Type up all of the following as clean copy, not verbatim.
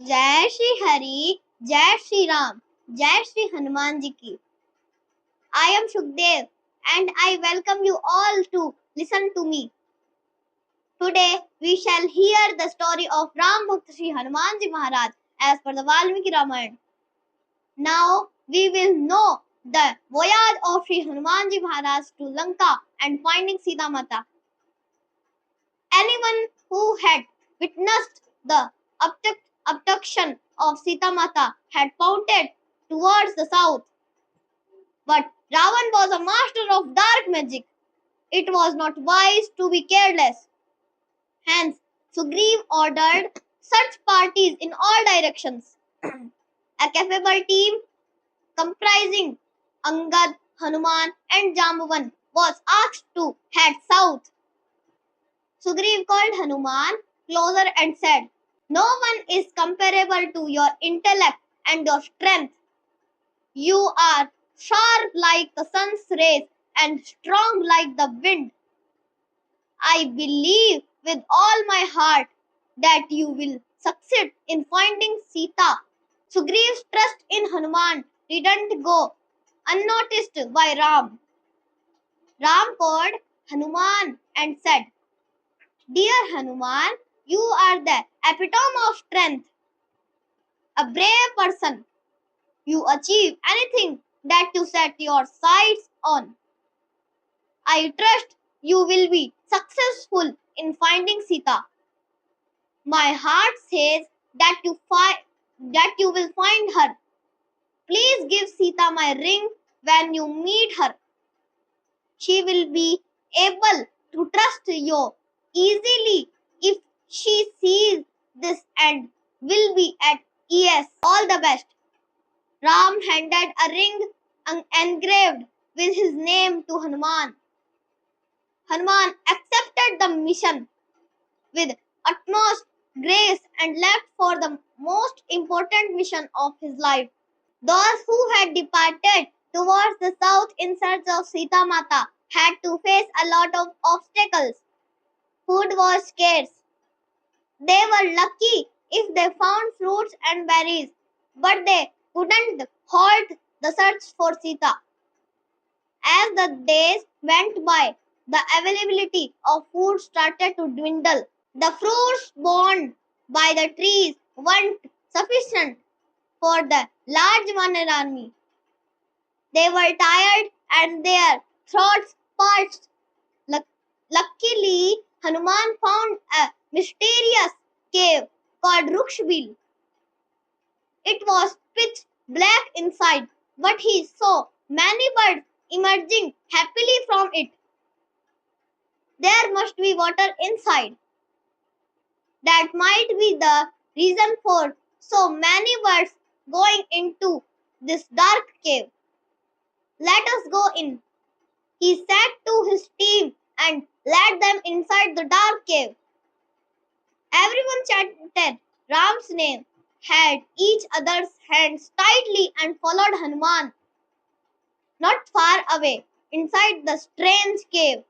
जय श्री हरि, जय श्री राम, जय श्री हनुमान जी की. I am Shukdev and I welcome you all to listen to me. Today we shall hear the story of Ram Bhakt Shri Hanuman Ji Maharaj as per the Valmiki Ramayana. Now we will know the voyage of Shri Hanuman Ji Maharaj to Lanka and finding Sita Mata. Anyone who had witnessed the abduction of Sita Mata had pointed towards the south. But Ravan was a master of dark magic. It was not wise to be careless. Hence, Sugriv ordered search parties in all directions. A capable team comprising Angad, Hanuman, and Jambavan was asked to head south. Sugriv called Hanuman closer and said, "No one is comparable to your intellect and your strength. You are sharp like the sun's rays and strong like the wind. I believe with all my heart that you will succeed in finding Sita." Sugriv's trust in Hanuman didn't go unnoticed by Ram. Ram called Hanuman and said, "Dear Hanuman, you are the epitome of strength, a brave person. You achieve anything that you set your sights on. I trust you will be successful in finding Sita. My heart says that you will find her. Please give Sita my ring when you meet her. She will be able to trust you easily if she sees this and will be at ease. All the best." Ram handed a ring engraved with his name to Hanuman. Hanuman accepted the mission with utmost grace and left for the most important mission of his life. Those who had departed towards the south in search of Sita Mata had to face a lot of obstacles. Food was scarce. They were lucky if they found fruits and berries, but they couldn't halt the search for Sita. As the days went by, the availability of food started to dwindle. The fruits borne by the trees weren't sufficient for the large Vanar army. They were tired and their throats parched. Luckily, Hanuman found a mysterious cave called Rukshbil. It was pitch black inside, but he saw many birds emerging happily from it. There must be water inside. That might be the reason for so many birds going into this dark cave. Let us go in. He said to his team and led them inside the dark cave. Everyone chanted Ram's name, held each other's hands tightly, and followed Hanuman. Not far away, inside the strange cave,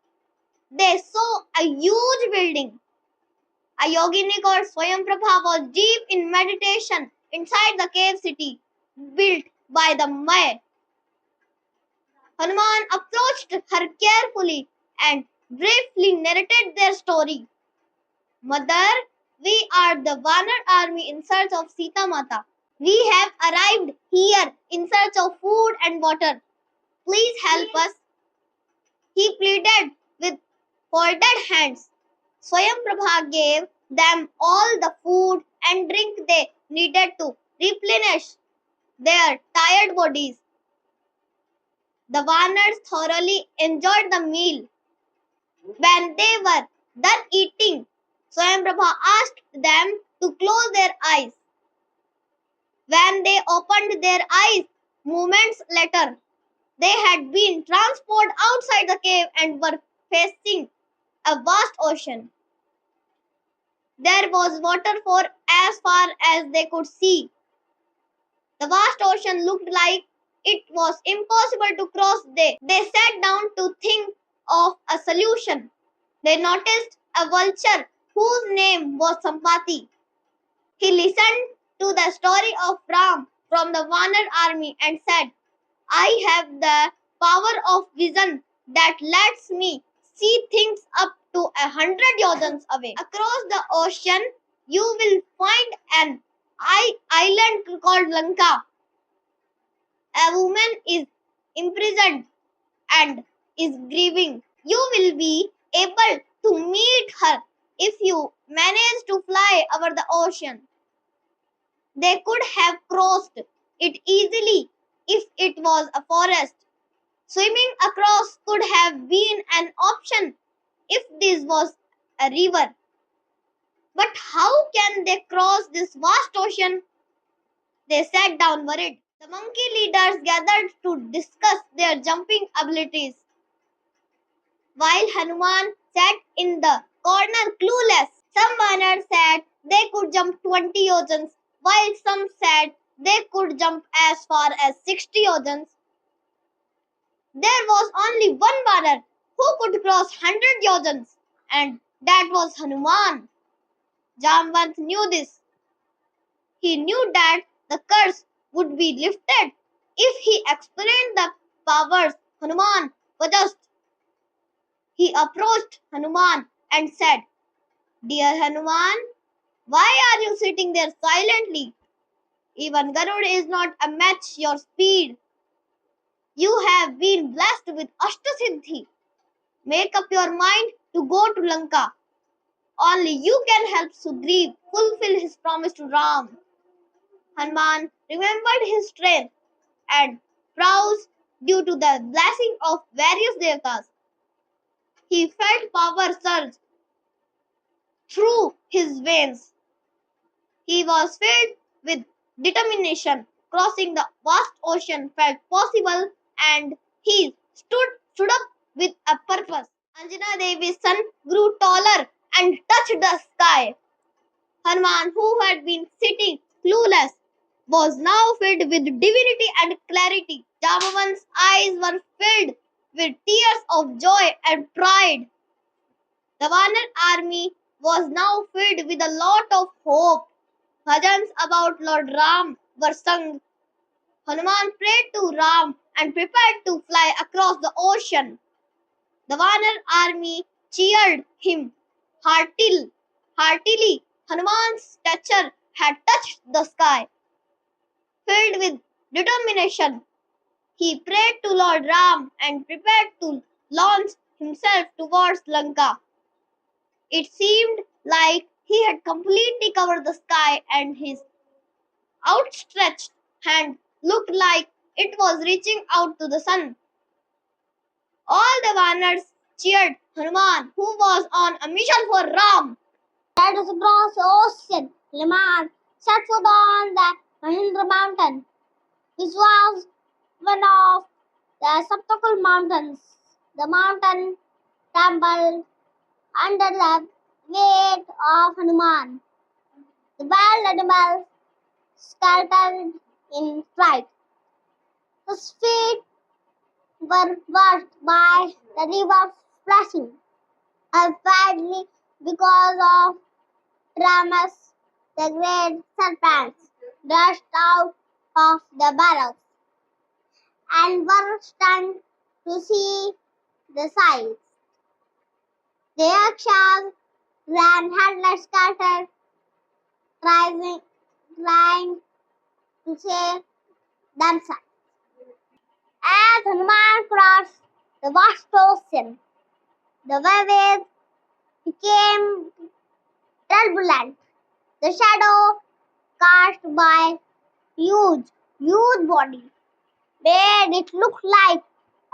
they saw a huge building. A yogini called Swayamprabha was deep in meditation inside the cave city built by the Maya. Hanuman approached her carefully and briefly narrated their story. "Mother, we are the Vanar army in search of Sita Mata. We have arrived here in search of food and water. Please help us." He pleaded with folded hands. Swayamprabha gave them all the food and drink they needed to replenish their tired bodies. The Vanars thoroughly enjoyed the meal. When they were done eating, Swayamprabha asked them to close their eyes. When they opened their eyes, moments later, they had been transported outside the cave and were facing a vast ocean. There was water for as far as they could see. The vast ocean looked like it was impossible to cross. They sat down to think of a solution. They noticed a vulture whose name was Sampati. He listened to from the Vanar army and said, I have the power of vision that lets me see things up to 100 yodhans away. Across the ocean, you will find an island called Lanka. A woman is imprisoned and is grieving. You will be able to meet her if you manage to fly over the ocean. They could have crossed it easily if it was a forest. Swimming across could have been an option if this was a river. But how can they cross this vast ocean? They sat down worried. The monkey leaders gathered to discuss their jumping abilities, while Hanuman sat in the corner clueless. Some runners said they could jump 20 yojans, while some said they could jump as far as 60 yojans. There was only one runner who could cross 100 yojans, and that was Hanuman. Jamwant knew this. He knew that the curse would be lifted if he experienced the powers Hanuman possessed. He approached Hanuman and said, Dear Hanuman, why are you sitting there silently? Even Garud is not a match your speed. You have been blessed with Ashtasiddhi. Make up your mind to go to Lanka. Only you can help Sugriv fulfill his promise to Ram. Hanuman remembered his strength and prowess due to the blessing of various devatas. He felt power surge through his veins. He was filled with determination. Crossing the vast ocean felt possible, and he stood up with a purpose. Anjana Devi's sun grew taller and touched the sky. Hanuman, who had been sitting clueless, was now filled with divinity and clarity. Jambavan's eyes were filled with tears of joy and pride. The Vanar army was now filled with a lot of hope. Bhajans about Lord Ram were sung. Hanuman prayed to Ram and prepared to fly across the ocean. The Vanar army cheered him heartily. Hanuman's stature had touched the sky. Filled with determination, he prayed to Lord Ram and prepared to launch himself towards Lanka. It seemed like he had completely covered the sky, and his outstretched hand looked like it was reaching out to the sun. All the Vanars cheered Hanuman, who was on a mission for Ram. That is across the ocean. Hanuman set foot on the Mahindra mountain, which was one of the Saptakul mountains. The mountain trembled under the weight of Hanuman. The wild animals scattered in fright. His feet were washed by the river splashing, and badly because of Ramas, the great serpents rushed out of the barrels and were stunned to see the sights. The Yakshas ran headless scattered, trying to save themselves. As Hanuman crossed the vast ocean, the waves became turbulent. The shadow cast by huge body made it look like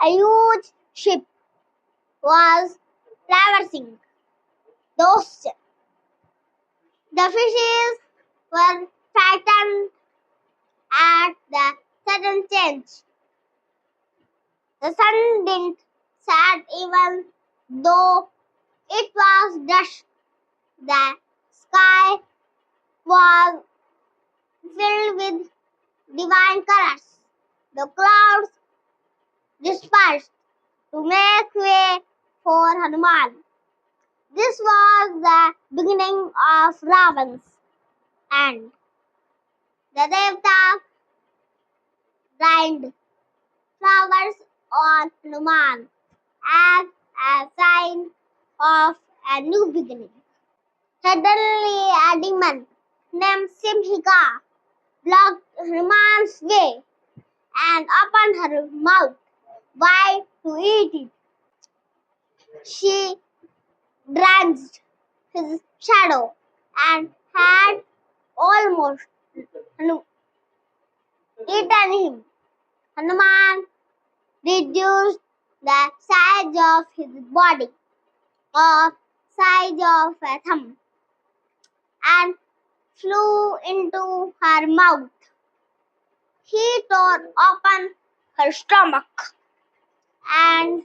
a huge ship was traversing the ocean. The fishes were frightened at the sudden change. The sun didn't set even though it was dusk. The sky was filled with divine colors. The clouds dispersed to make way for Hanuman. This was the beginning of Ravan's end. The Devatas rained flowers on Hanuman as a sign of a new beginning. Suddenly, a demon named Simhika blocked Hanuman's way and opened her mouth wide to eat it. She drenched his shadow and had almost eaten him. Hanuman reduced the size of his body of size of a thumb and flew into her mouth. He tore open her stomach and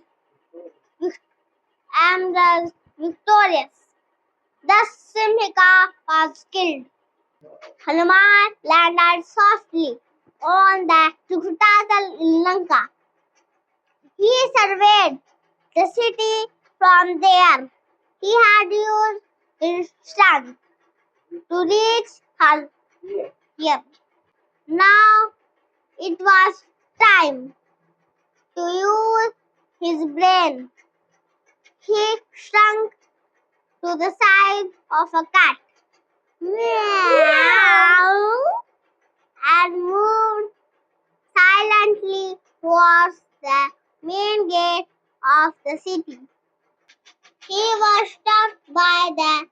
was victorious. Thus Simhika was killed. Hanuman landed softly on the Trikutakal in Lanka. He surveyed the city from there. He had used his strength to reach her here. Now it was time to use his brain. He shrunk to the size of a cat. Meow, and moved silently towards the main gate of the city. He was stopped by the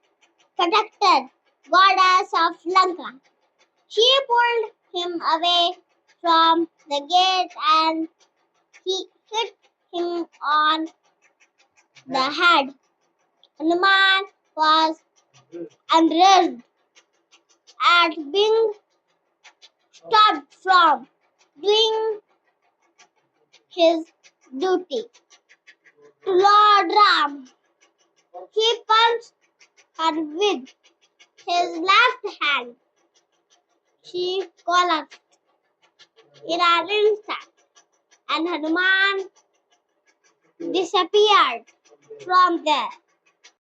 protected goddess of Lanka. She pulled him away from the gate and he hit him on the head. Hanuman was enraged at being stopped from doing his duty to Lord Ram. He punched her with his left hand. She collapsed in an instant, and Hanuman disappeared from there.